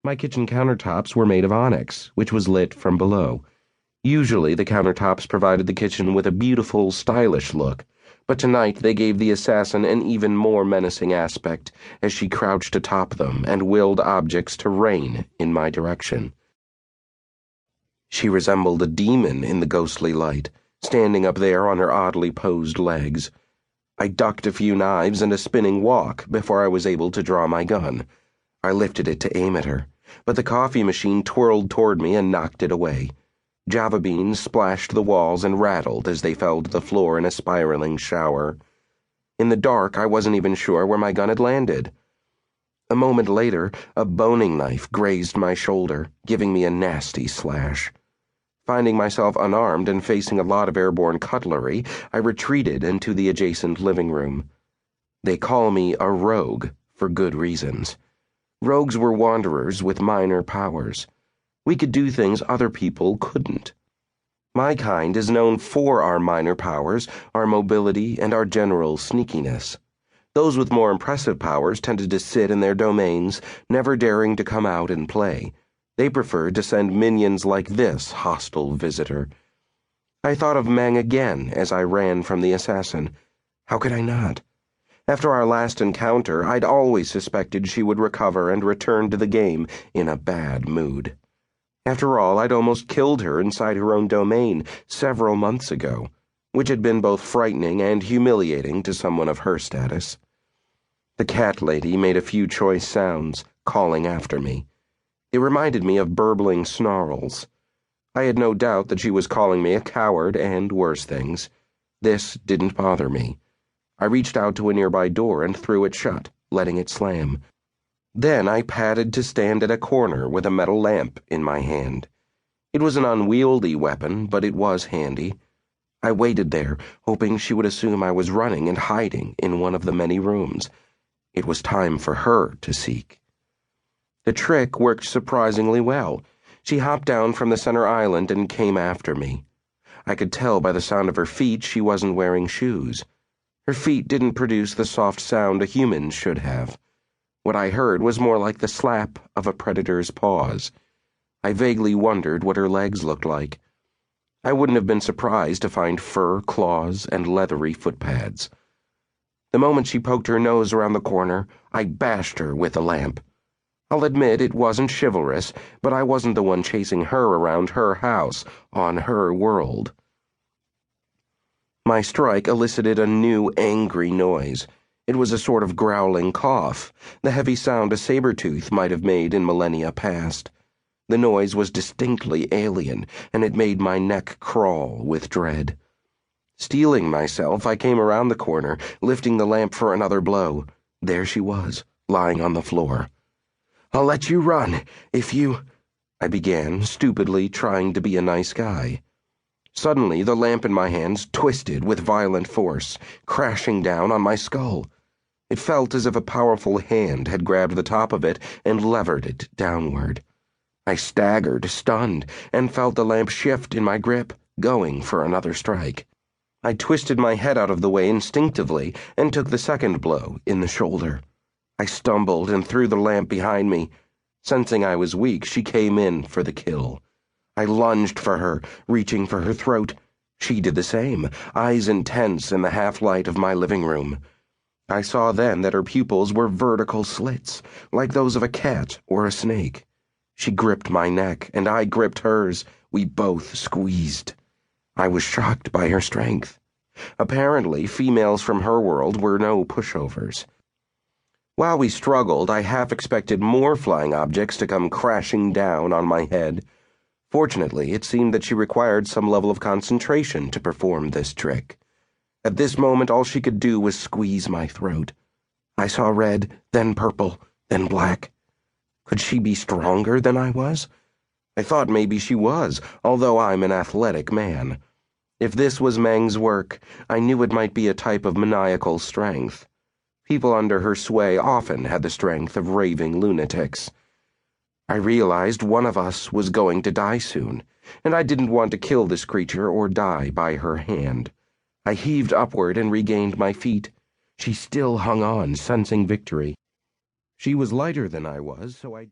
My kitchen countertops were made of onyx, which was lit from below. Usually the countertops provided the kitchen with a beautiful, stylish look, but tonight they gave the assassin an even more menacing aspect as she crouched atop them and willed objects to rain in my direction. She resembled a demon in the ghostly light, standing up there on her oddly posed legs. I ducked a few knives and a spinning wok before I was able to draw my gun. I lifted it to aim at her, but the coffee machine twirled toward me and knocked it away. Java beans splashed the walls and rattled as they fell to the floor in a spiraling shower. In the dark, I wasn't even sure where my gun had landed. A moment later, a boning knife grazed my shoulder, giving me a nasty slash. Finding myself unarmed and facing a lot of airborne cutlery, I retreated into the adjacent living room. They call me a rogue for good reasons. Rogues were wanderers with minor powers. We could do things other people couldn't. My kind is known for our minor powers, our mobility, and our general sneakiness. Those with more impressive powers tended to sit in their domains, never daring to come out and play. They preferred to send minions like this hostile visitor. I thought of Meng again as I ran from the assassin. How could I not? After our last encounter, I'd always suspected she would recover and return to the game in a bad mood. After all, I'd almost killed her inside her own domain several months ago, which had been both frightening and humiliating to someone of her status. The cat lady made a few choice sounds, calling after me. It reminded me of burbling snarls. I had no doubt that she was calling me a coward and worse things. This didn't bother me. I reached out to a nearby door and threw it shut, letting it slam. Then I padded to stand at a corner with a metal lamp in my hand. It was an unwieldy weapon, but it was handy. I waited there, hoping she would assume I was running and hiding in one of the many rooms. It was time for her to seek. The trick worked surprisingly well. She hopped down from the center island and came after me. I could tell by the sound of her feet she wasn't wearing shoes. Her feet didn't produce the soft sound a human should have. What I heard was more like the slap of a predator's paws. I vaguely wondered what her legs looked like. I wouldn't have been surprised to find fur, claws, and leathery footpads. The moment she poked her nose around the corner, I bashed her with the lamp. I'll admit it wasn't chivalrous, but I wasn't the one chasing her around her house on her world. My strike elicited a new, angry noise. It was a sort of growling cough, the heavy sound a saber-tooth might have made in millennia past. The noise was distinctly alien, and it made my neck crawl with dread. Steeling myself, I came around the corner, lifting the lamp for another blow. There she was, lying on the floor. "I'll let you run, if you—" I began, stupidly trying to be a nice guy. Suddenly, the lamp in my hands twisted with violent force, crashing down on my skull. It felt as if a powerful hand had grabbed the top of it and levered it downward. I staggered, stunned, and felt the lamp shift in my grip, going for another strike. I twisted my head out of the way instinctively and took the second blow in the shoulder. I stumbled and threw the lamp behind me. Sensing I was weak, she came in for the kill. I lunged for her, reaching for her throat. She did the same, eyes intense in the half-light of my living room. I saw then that her pupils were vertical slits, like those of a cat or a snake. She gripped my neck, and I gripped hers. We both squeezed. I was shocked by her strength. Apparently, females from her world were no pushovers. While we struggled, I half expected more flying objects to come crashing down on my head. Fortunately, it seemed that she required some level of concentration to perform this trick. At this moment, all she could do was squeeze my throat. I saw red, then purple, then black. Could she be stronger than I was? I thought maybe she was, although I'm an athletic man. If this was Meng's work, I knew it might be a type of maniacal strength. People under her sway often had the strength of raving lunatics. I realized one of us was going to die soon, and I didn't want to kill this creature or die by her hand. I heaved upward and regained my feet. She still hung on, sensing victory. She was lighter than I was, so I